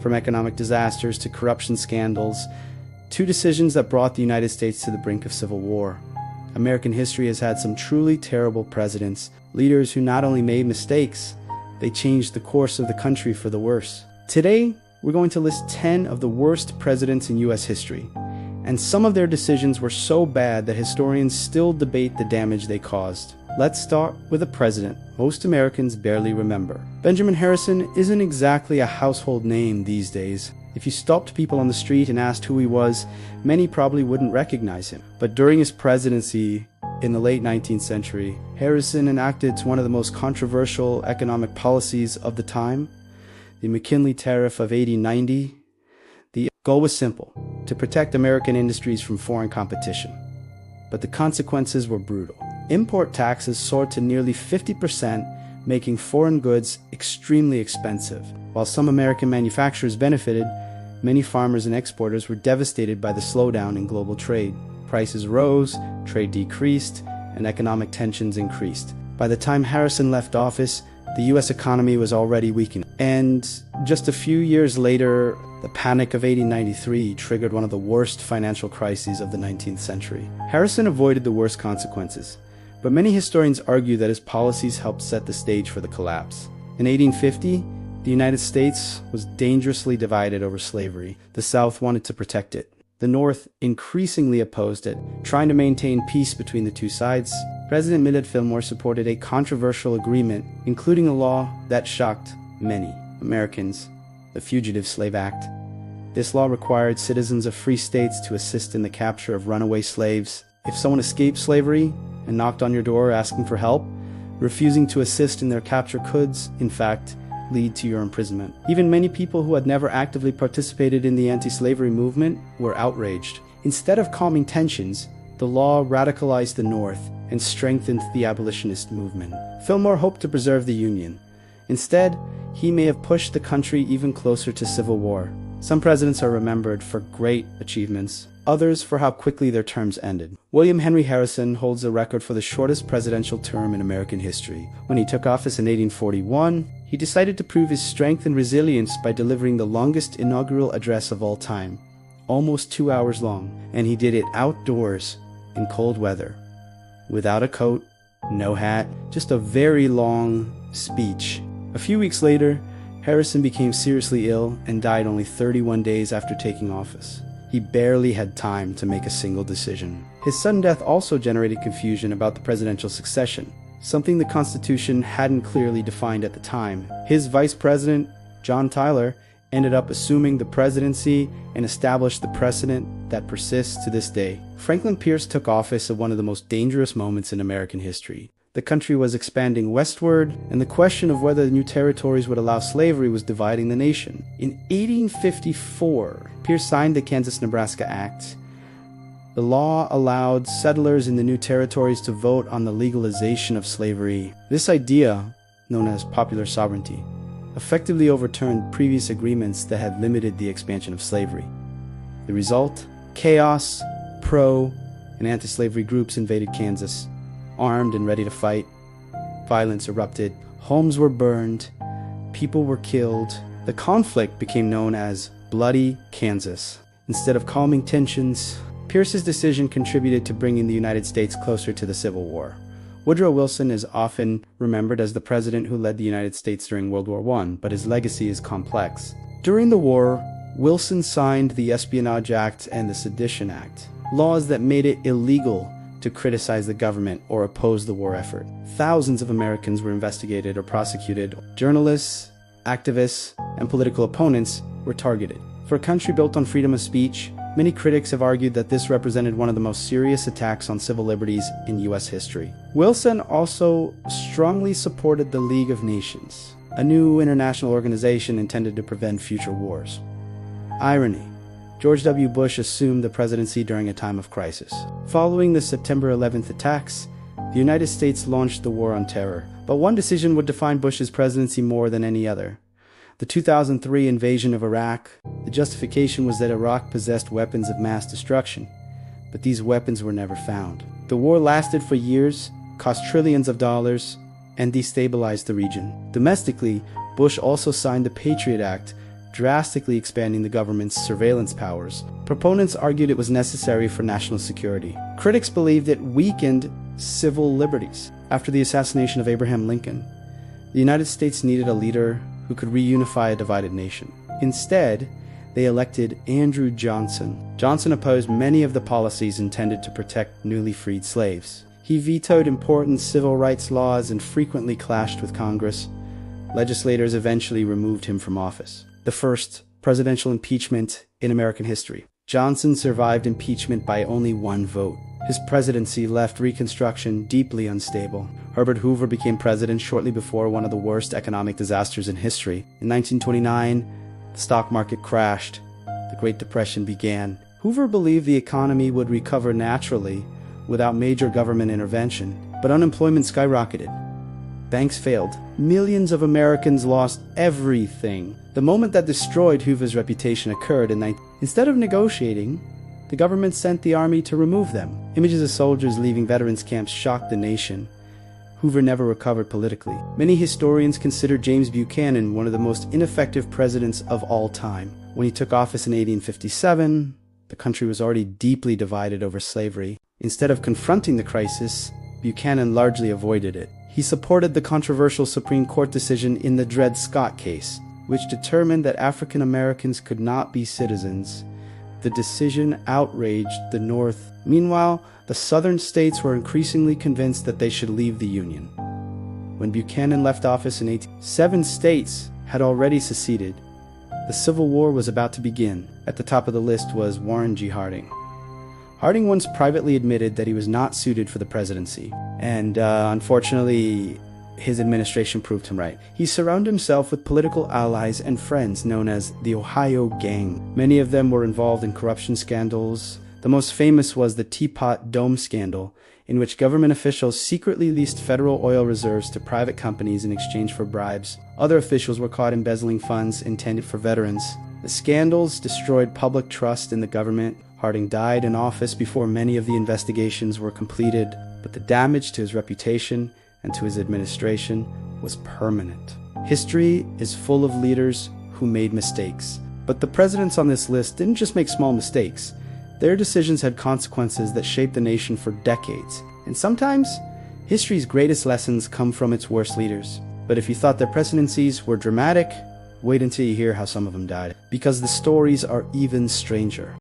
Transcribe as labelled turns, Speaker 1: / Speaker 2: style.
Speaker 1: from economic disasters to corruption scandals, two decisions that brought the United States to the brink of civil war. American history has had some truly terrible presidents, leaders who not only made mistakes, they changed the course of the country for the worse. Today, we're going to list 10 of the worst presidents in U.S. history, and some of their decisions were so bad that historians still debate the damage they caused. Let's start with a president most Americans barely remember. Benjamin Harrison isn't exactly a household name these days. If you stopped people on the street and asked who he was, many probably wouldn't recognize him. But during his presidency in the late 19th century, Harrison enacted one of the most controversial economic policies of the time, the McKinley Tariff of 1890. The goal was simple: to protect American industries from foreign competition. But the consequences were brutal. Import taxes soared to nearly 50%, making foreign goods extremely expensive. While some American manufacturers benefited, many farmers and exporters were devastated by the slowdown in global trade. Prices rose, trade decreased, and economic tensions increased. By the time Harrison left office, the U.S. economy was already weakening. And just a few years later, the Panic of 1893 triggered one of the worst financial crises of the 19th century. Harrison avoided the worst consequences, but many historians argue that his policies helped set the stage for the collapse. In 1850, the United States was dangerously divided over slavery. The South wanted to protect it. The North increasingly opposed it, trying to maintain peace between the two sides. President Millard Fillmore supported a controversial agreement, including a law that shocked many Americans, the Fugitive Slave Act. This law required citizens of free states to assist in the capture of runaway slaves. If someone escaped slavery and knocked on your door asking for help, refusing to assist in their capture could, in fact, lead to your imprisonment. Even many people who had never actively participated in the anti-slavery movement were outraged. Instead of calming tensions, the law radicalized the North and strengthened the abolitionist movement. Fillmore hoped to preserve the Union. Instead, he may have pushed the country even closer to civil war. Some presidents are remembered for great achievements, others for how quickly their terms ended. William Henry Harrison holds the record for the shortest presidential term in American history. When he took office in 1841, he decided to prove his strength and resilience by delivering the longest inaugural address of all time, almost 2 hours long, and he did it outdoors in cold weather, without a coat, no hat, just a very long speech. A few weeks later, Harrison became seriously ill and died only 31 days after taking office. He barely had time to make a single decision. His sudden death also generated confusion about the presidential succession, something the Constitution hadn't clearly defined at the time. His vice president, John Tyler, ended up assuming the presidency and established the precedent that persists to this day. Franklin Pierce took office at one of the most dangerous moments in American history. The country was expanding westward, and the question of whether the new territories would allow slavery was dividing the nation. In 1854, Pierce signed the Kansas-Nebraska Act. The law allowed settlers in the new territories to vote on the legalization of slavery. This idea, known as popular sovereignty, effectively overturned previous agreements that had limited the expansion of slavery. The result? Chaos. Pro- and anti-slavery groups invaded Kansas, armed and ready to fight. Violence erupted. Homes were burned. People were killed. The conflict became known as Bloody Kansas. Instead of calming tensions, Pierce's decision contributed to bringing the United States closer to the Civil War. Woodrow Wilson is often remembered as the president who led the United States during World War I, but his legacy is complex. During the war, Wilson signed the Espionage Act and the Sedition Act, laws that made it illegal to criticize the government or oppose the war effort. Thousands of Americans were investigated or prosecuted. Journalists, activists, and political opponents were targeted. For a country built on freedom of speech, many critics have argued that this represented one of the most serious attacks on civil liberties in U.S. history. Wilson also strongly supported the League of Nations, a new international organization intended to prevent future wars. Irony: George W. Bush assumed the presidency during a time of crisis. Following the September 11th attacks, the United States launched the War on Terror. But one decision would define Bush's presidency more than any other: the 2003 invasion of Iraq. The justification was that Iraq possessed weapons of mass destruction, but these weapons were never found. The war lasted for years, cost trillions of dollars, and destabilized the region. Domestically, Bush also signed the Patriot Act, drastically expanding the government's surveillance powers. Proponents argued it was necessary for national security. Critics believed it weakened civil liberties. After the assassination of Abraham Lincoln, the United States needed a leader who could reunify a divided nation. Instead, they elected Andrew Johnson. Johnson opposed many of the policies intended to protect newly freed slaves. He vetoed important civil rights laws and frequently clashed with Congress. Legislators eventually removed him from office. The first presidential impeachment in American history. Johnson survived impeachment by only one vote. His presidency left Reconstruction deeply unstable. Herbert Hoover became president shortly before one of the worst economic disasters in history. In 1929, the stock market crashed. The Great Depression began. Hoover believed the economy would recover naturally without major government intervention, but unemployment skyrocketed. Banks failed. Millions of Americans lost everything. The moment that destroyed Hoover's reputation occurred Instead of negotiating, the government sent the army to remove them. Images of soldiers leaving veterans camps shocked the nation. Hoover never recovered politically. Many historians consider James Buchanan one of the most ineffective presidents of all time. When he took office in 1857, the country was already deeply divided over slavery. Instead of confronting the crisis, Buchanan largely avoided it. He supported the controversial Supreme Court decision in the Dred Scott case, which determined that African Americans could not be citizens. The decision outraged the North. Meanwhile, the Southern states were increasingly convinced that they should leave the Union. When Buchanan left office in 7 states had already seceded. The Civil War was about to begin. At the top of the list was Warren G. Harding. Harding once privately admitted that he was not suited for the presidency, and unfortunately, his administration proved him right. He surrounded himself with political allies and friends known as the Ohio Gang. Many of them were involved in corruption scandals. The most famous was the Teapot Dome scandal, in which government officials secretly leased federal oil reserves to private companies in exchange for bribes. Other officials were caught embezzling funds intended for veterans. The scandals destroyed public trust in the government. Harding died in office before many of the investigations were completed, but the damage to his reputation and to his administration was permanent. History is full of leaders who made mistakes, but the presidents on this list didn't just make small mistakes. Their decisions had consequences that shaped the nation for decades, and sometimes history's greatest lessons come from its worst leaders. But if you thought their presidencies were dramatic, wait until you hear how some of them died, because the stories are even stranger.